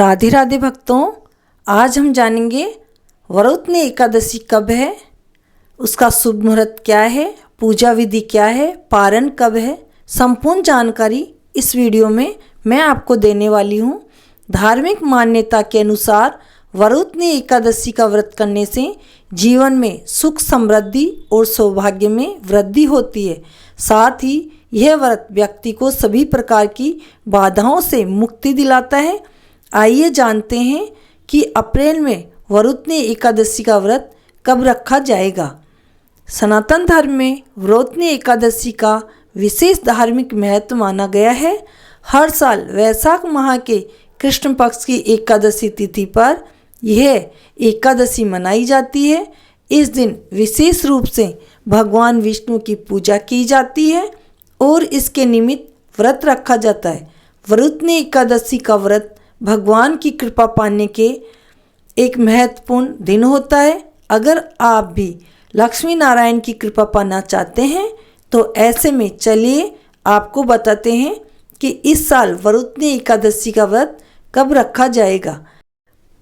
राधे राधे भक्तों, आज हम जानेंगे वरुथनी एकादशी कब है, उसका शुभ मुहूर्त क्या है, पूजा विधि क्या है, पारण कब है। संपूर्ण जानकारी इस वीडियो में मैं आपको देने वाली हूँ। धार्मिक मान्यता के अनुसार वरुथनी एकादशी का व्रत करने से जीवन में सुख समृद्धि और सौभाग्य में वृद्धि होती है। साथ ही यह व्रत व्यक्ति को सभी प्रकार की बाधाओं से मुक्ति दिलाता है। आइए जानते हैं कि अप्रैल में वरुथनी एकादशी का व्रत कब रखा जाएगा। सनातन धर्म में वरुथनी एकादशी का विशेष धार्मिक महत्व माना गया है। हर साल वैशाख माह के कृष्ण पक्ष की एकादशी तिथि पर यह एकादशी मनाई जाती है। इस दिन विशेष रूप से भगवान विष्णु की पूजा की जाती है और इसके निमित्त व्रत रखा जाता है। वरुथनी एकादशी का व्रत भगवान की कृपा पाने के एक महत्वपूर्ण दिन होता है। अगर आप भी लक्ष्मी नारायण की कृपा पाना चाहते हैं तो ऐसे में चलिए आपको बताते हैं कि इस साल वरुथनी एकादशी का व्रत कब रखा जाएगा।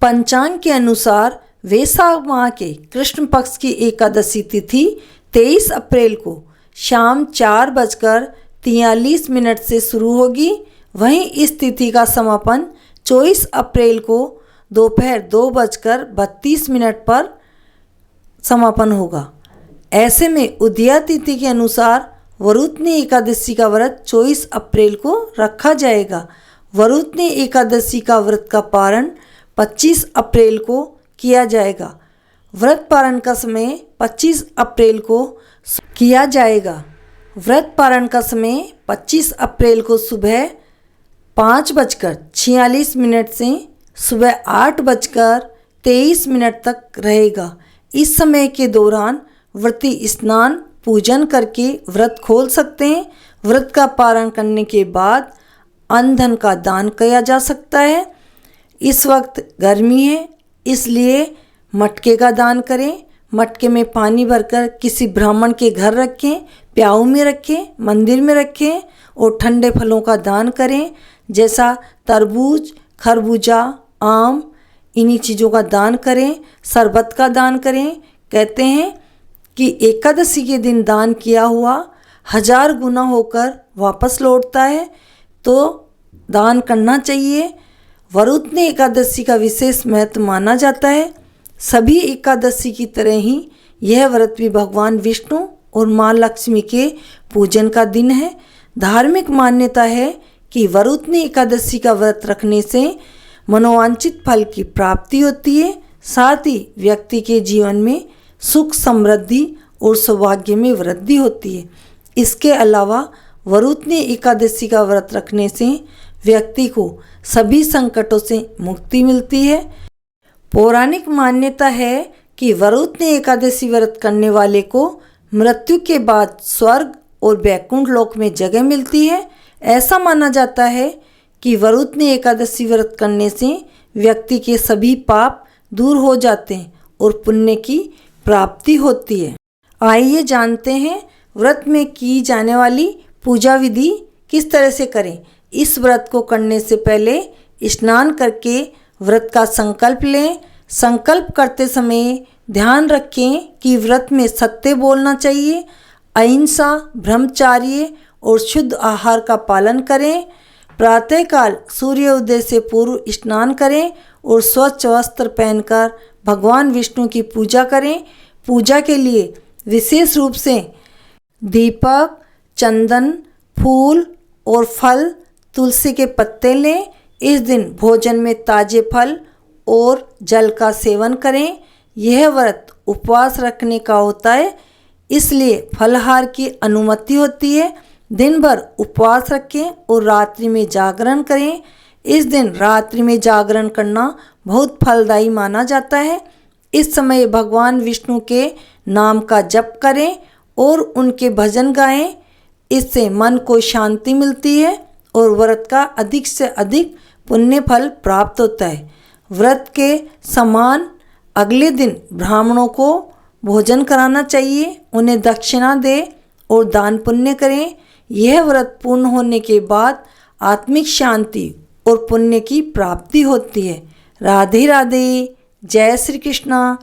पंचांग के अनुसार वैशाख माह के कृष्ण पक्ष की एकादशी तिथि 23 अप्रैल को शाम 4:43 से शुरू होगी। वहीं इस तिथि का समापन 24 अप्रैल को दोपहर 2:32 पर समापन होगा। ऐसे में उदया तिथि के अनुसार वरुथनी एकादशी का व्रत 24 अप्रैल को रखा जाएगा। वरुथनी एकादशी का व्रत का पारण 25 अप्रैल को किया जाएगा। व्रत पारण का समय 25 अप्रैल को किया जाएगा। व्रत पारण का समय 25 अप्रैल को सुबह 5:46 से सुबह 8:23 तक रहेगा। इस समय के दौरान व्रती स्नान पूजन करके व्रत खोल सकते हैं। व्रत का पारण करने के बाद अन्न धन का दान किया जा सकता है। इस वक्त गर्मी है इसलिए मटके का दान करें। मटके में पानी भरकर किसी ब्राह्मण के घर रखें, प्याऊ में रखें, मंदिर में रखें और ठंडे फलों का दान करें, जैसा तरबूज, खरबूजा, आम, इन्हीं चीज़ों का दान करें। शरबत का दान करें। कहते हैं कि एकादशी के दिन दान किया हुआ 1000 गुना होकर वापस लौटता है, तो दान करना चाहिए। वरुथनी एकादशी का विशेष महत्व माना जाता है। सभी एकादशी की तरह ही यह व्रत भी भगवान विष्णु और माँ लक्ष्मी के पूजन का दिन है। धार्मिक मान्यता है कि वरुथनी एकादशी का व्रत रखने से मनोवांछित फल की प्राप्ति होती है। साथ ही व्यक्ति के जीवन में सुख समृद्धि और सौभाग्य में वृद्धि होती है। इसके अलावा वरुथनी एकादशी का व्रत रखने से व्यक्ति को सभी संकटों से मुक्ति मिलती है। पौराणिक मान्यता है कि वरुथनी एकादशी व्रत करने वाले को मृत्यु के बाद स्वर्ग और वैकुंठ लोक में जगह मिलती है। ऐसा माना जाता है कि वरुथनी एकादशी व्रत करने से व्यक्ति के सभी पाप दूर हो जाते हैं और पुण्य की प्राप्ति होती है। आइए जानते हैं व्रत में की जाने वाली पूजा विधि किस तरह से करें। इस व्रत को करने से पहले स्नान करके व्रत का संकल्प लें। संकल्प करते समय ध्यान रखें कि व्रत में सत्य बोलना चाहिए, अहिंसा, ब्रह्मचर्य और शुद्ध आहार का पालन करें। प्रातःकाल सूर्योदय से पूर्व स्नान करें और स्वच्छ वस्त्र पहनकर भगवान विष्णु की पूजा करें। पूजा के लिए विशेष रूप से दीपक, चंदन, फूल और फल, तुलसी के पत्ते लें। इस दिन भोजन में ताजे फल और जल का सेवन करें। यह व्रत उपवास रखने का होता है, इसलिए फलाहार की अनुमति होती है। दिन भर उपवास रखें और रात्रि में जागरण करें। इस दिन रात्रि में जागरण करना बहुत फलदायी माना जाता है। इस समय भगवान विष्णु के नाम का जप करें और उनके भजन गाएं। इससे मन को शांति मिलती है और व्रत का अधिक से अधिक पुण्य फल प्राप्त होता है। व्रत के समान अगले दिन ब्राह्मणों को भोजन कराना चाहिए, उन्हें दक्षिणा दें और दान पुण्य करें। यह व्रत पूर्ण होने के बाद आत्मिक शांति और पुण्य की प्राप्ति होती है। राधे राधे। जय श्री कृष्णा।